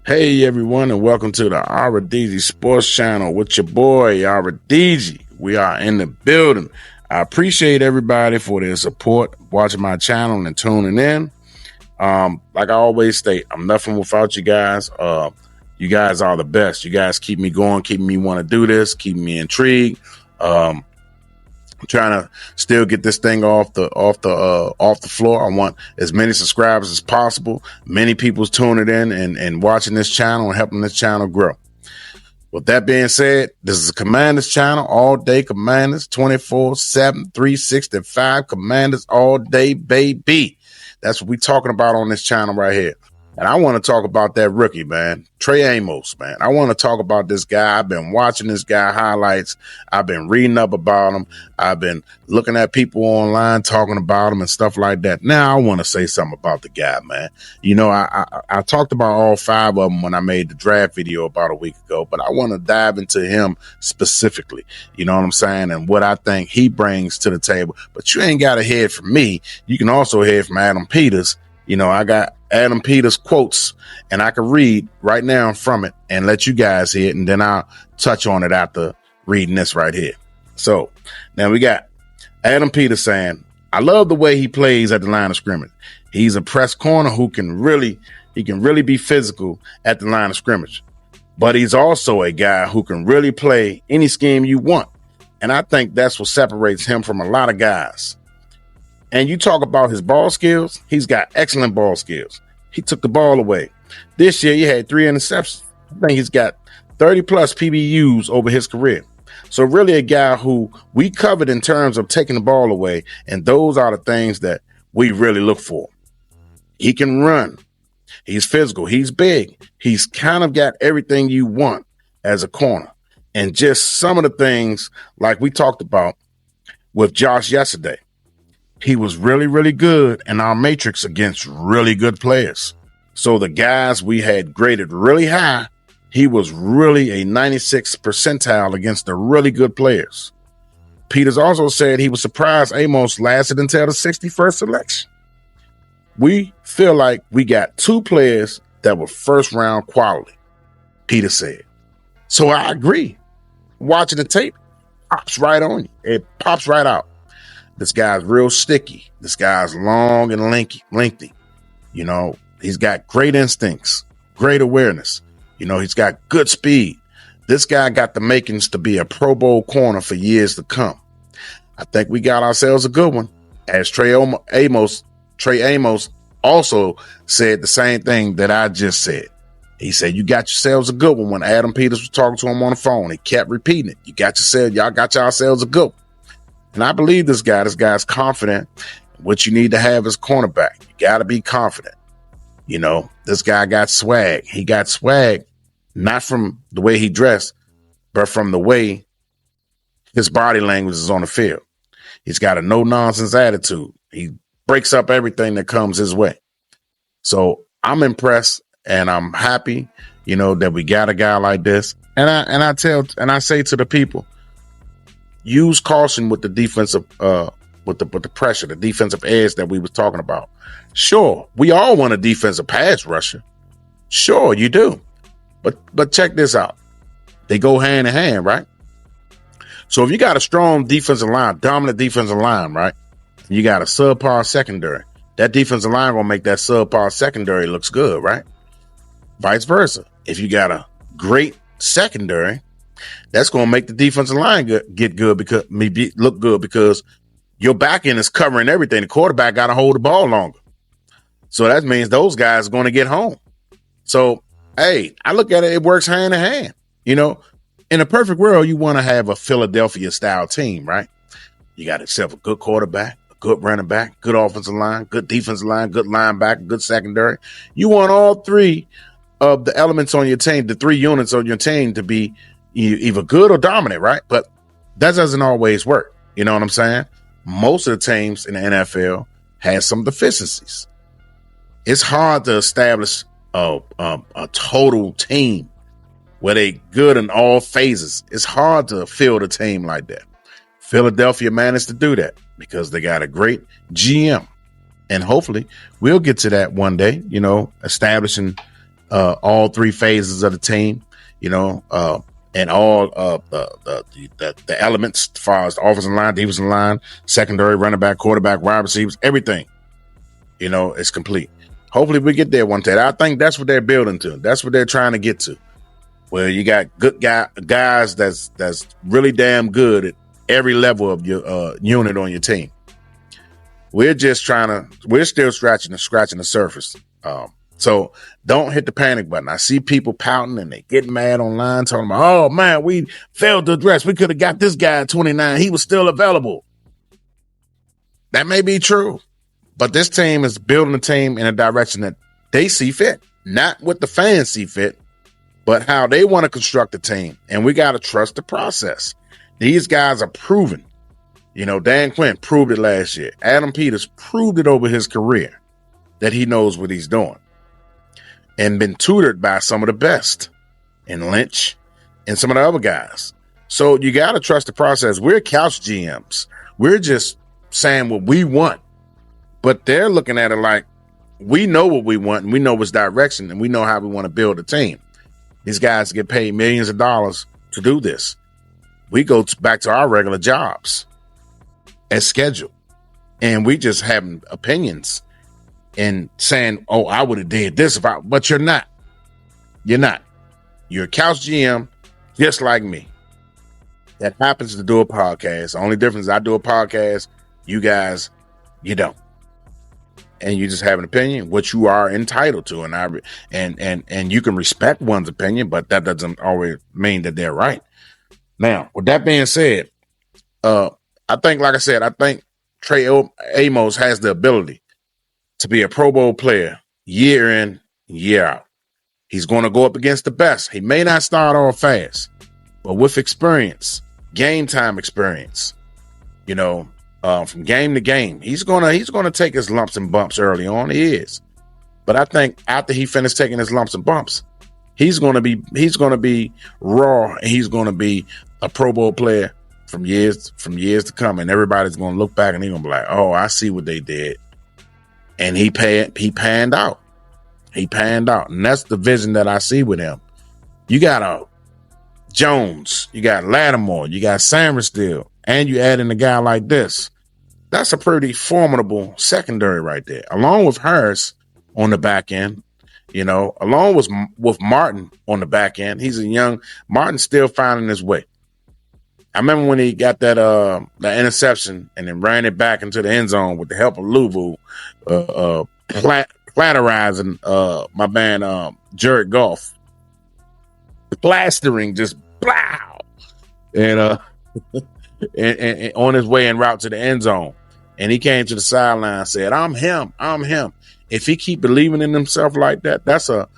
Hey everyone, and welcome to the Aradeezy Sports Channel with your boy Aradeezy. We are in the building. I appreciate everybody for their support, watching my channel and tuning in. Like I always state, I'm nothing without you guys. You guys are the best. You guys keep me going, keeping me want to do this, keeping me intrigued. I'm trying to still get this thing off the floor. I want as many subscribers as possible. Many people's tuning in and watching this channel and helping this channel grow. With that being said, this is a Commanders channel, all day Commanders, 24/7, 365 Commanders all day, baby. That's what we're talking about on this channel right here. And I want to talk about that rookie, man, Trey Amos, man. I want to talk about this guy. I've been watching this guy highlights. I've been reading up about him. I've been looking at people online talking about him and stuff like that. Now I want to say something about the guy, man. You know, I talked about all five of them when I made the draft video about a week ago, but I want to dive into him specifically. You know what I'm saying? And what I think he brings to the table. But you ain't got to hear it from me. You can also hear it from Adampeters. You know, I got Adampeters quotes, and I can read right now from it and let you guys hear it, and then I'll touch on it after reading this right here. So now we got Adampeters saying, I love the way he plays at the line of scrimmage. He's a press corner who can really be physical at the line of scrimmage, but he's also a guy who can really play any scheme you want. And I think that's what separates him from a lot of guys. And you talk about his ball skills, he's got excellent ball skills. He took the ball away. This year, he had 3 interceptions. I think he's got 30 plus PBUs over his career. So really a guy who we covered in terms of taking the ball away. And those are the things that we really look for. He can run. He's physical. He's big. He's kind of got everything you want as a corner. And just some of the things like we talked about with Josh yesterday. He was really, really good in our matrix against really good players. So the guys we had graded really high, he was really a 96th percentile against the really good players. Peters also said he was surprised Amos lasted until the 61st selection. We feel like we got 2 players that were first round quality, Peter said. So I agree. Watching the tape, pops right on you. It pops right out. This guy's real sticky. This guy's long and lengthy. You know, he's got great instincts, great awareness. You know, he's got good speed. This guy got the makings to be a Pro Bowl corner for years to come. I think we got ourselves a good one. As Trey Amos also said the same thing that I just said. He said, you got yourselves a good one. When Adampeters was talking to him on the phone, he kept repeating it. Y'all got yourselves a good one. And I believe this guy. This guy's confident. What you need to have is cornerback. You got to be confident. You know, this guy got swag. He got swag, not from the way he dressed, but from the way his body language is on the field. He's got a no-nonsense attitude. He breaks up everything that comes his way. So I'm impressed and I'm happy, you know, that we got a guy like this. And I say to the people, use caution with the defensive, with the pressure, the defensive edge that we was talking about. Sure, we all want a defensive pass rusher. Sure, you do. But check this out. They go hand in hand, right? So if you got a strong defensive line, dominant defensive line, right? You got a subpar secondary. That defensive line gonna make that subpar secondary looks good, right? Vice versa. If you got a great secondary, that's going to make the defensive line get good because look good because your back end is covering everything. The quarterback got to hold the ball longer. So that means those guys are going to get home. So, hey, I look at it, it works hand in hand. You know, in a perfect world, you want to have a Philadelphia style team, right? You got yourself a good quarterback, a good running back, good offensive line, good defensive line, good linebacker, good secondary. You want all 3 of the elements on your team, the 3 units on your team to be either good or dominant, right? But that doesn't always work. You know what I'm saying? Most of the teams in the NFL has some deficiencies. It's hard to establish a total team where they good in all phases. It's hard to field a team like that. Philadelphia managed to do that because they got a great GM. And hopefully we'll get to that one day, you know, establishing all three phases of the team, and all the elements as far as the offensive line, defensive line, secondary, running back, quarterback, wide receivers, everything, is complete. Hopefully we get there one day. I think that's what they're building to. That's what they're trying to get to, where you got good guys that's really damn good at every level of your unit on your team. We're still scratching the surface. So don't hit the panic button. I see people pouting and they getting mad online talking about, oh man, we failed to address. We could have got this guy at 29. He was still available. That may be true, but this team is building a team in a direction that they see fit, not what the fans see fit, but how they want to construct the team. And we got to trust the process. These guys are proven. Dan Quinn proved it last year. Adam Peters proved it over his career that he knows what he's doing and been tutored by some of the best in Lynch and some of the other guys. So you got to trust the process. We're couch GMs. We're just saying what we want, but they're looking at it like we know what we want and we know what's direction and we know how we want to build a team. These guys get paid millions of dollars to do this. We go back to our regular jobs as scheduled, and we just having opinions and saying, oh, I would have did this but you're not. You're not. You're a couch GM just like me that happens to do a podcast. The only difference is I do a podcast, you guys, you don't. And you just have an opinion, which you are entitled to, and you can respect one's opinion, but that doesn't always mean that they're right. Now, with that being said, I think Trey Amos has the ability to be a Pro Bowl player year in, year out. He's going to go up against the best. He may not start off fast, but with experience, game time experience, from game to game, he's gonna take his lumps and bumps early on. He is, but I think after he finishes taking his lumps and bumps, he's gonna be raw, and he's gonna be a Pro Bowl player from years to come, and everybody's gonna look back and they're gonna be like, oh, I see what they did, and he panned out, and that's the vision that I see with him. You got a Jones, you got Lattimore, you got Sanders, and you add in a guy like this. That's a pretty formidable secondary right there, along with Harris on the back end, along with Martin on the back end. He's a young Martin, still finding his way. I remember when he got that interception and then ran it back into the end zone with the help of Louvu, platerizing my man Jared Goff, plastering just blow, and and on his way en route to the end zone. And he came to the sideline and said, I'm him. If he keep believing in himself like that, that's a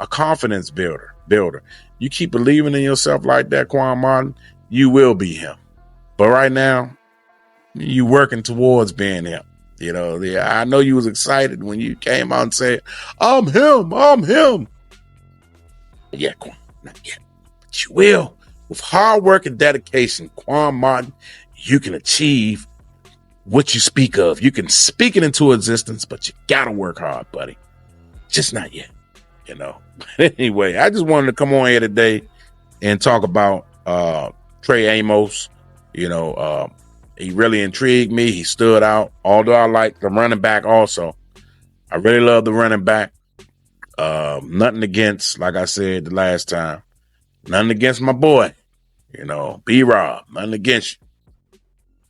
confidence builder. You keep believing in yourself like that, Quan Martin, you will be him. But right now, you working towards being him. I know you was excited when you came out and said, I'm him. Yeah, Quan, not yet. But you will. With hard work and dedication, Quan Martin, you can achieve what you speak of. You can speak it into existence, but you gotta work hard, buddy. Just not yet, Anyway, I just wanted to come on here today and talk about Trey Amos. He really intrigued me. He stood out. Although I like the running back also. I really love the running back. Nothing against, like I said the last time, nothing against my boy, B-Rob, nothing against you.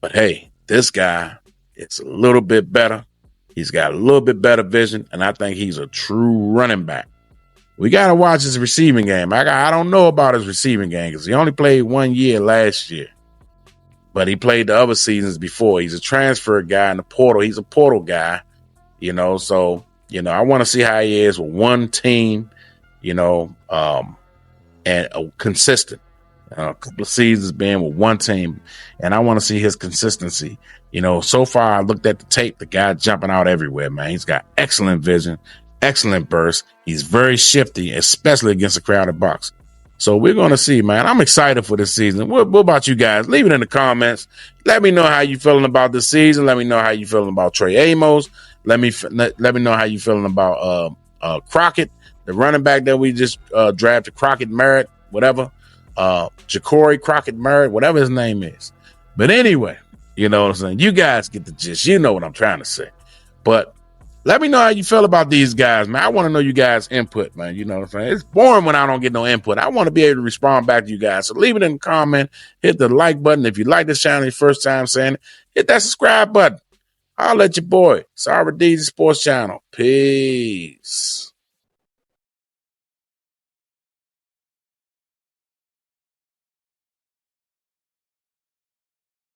But hey, this guy, it's a little bit better. He's got a little bit better vision, and I think he's a true running back. We got to watch his receiving game. I don't know about his receiving game because he only played 1 year last year, but he played the other seasons before. He's a transfer guy in the portal. He's a portal guy, so, I want to see how he is with one team, and consistent. A couple of seasons being with one team, and I want to see his consistency. So far I looked at the tape, the guy jumping out everywhere, man. He's got excellent vision, excellent burst. He's very shifty, especially against a crowded box. So we're going to see, man. I'm excited for this season. What about you guys? Leave it in the comments. Let me know how you feeling about this season. Let me know how you feeling about Trey Amos. Let me know how you feeling about Crockett. the running back that we just drafted, Crockett Merritt, whatever, Ja'Cory Crockett Merritt, whatever his name is. But anyway, you know what I'm saying? You guys get the gist. You know what I'm trying to say. But let me know how you feel about these guys, man. I want to know you guys' input, man. You know what I'm saying? It's boring when I don't get no input. I want to be able to respond back to you guys. So leave it in the comment. Hit the like button. If you like this channel, your first time saying it, hit that subscribe button. I'll let your boy. It's our DZ Sports Channel. Peace.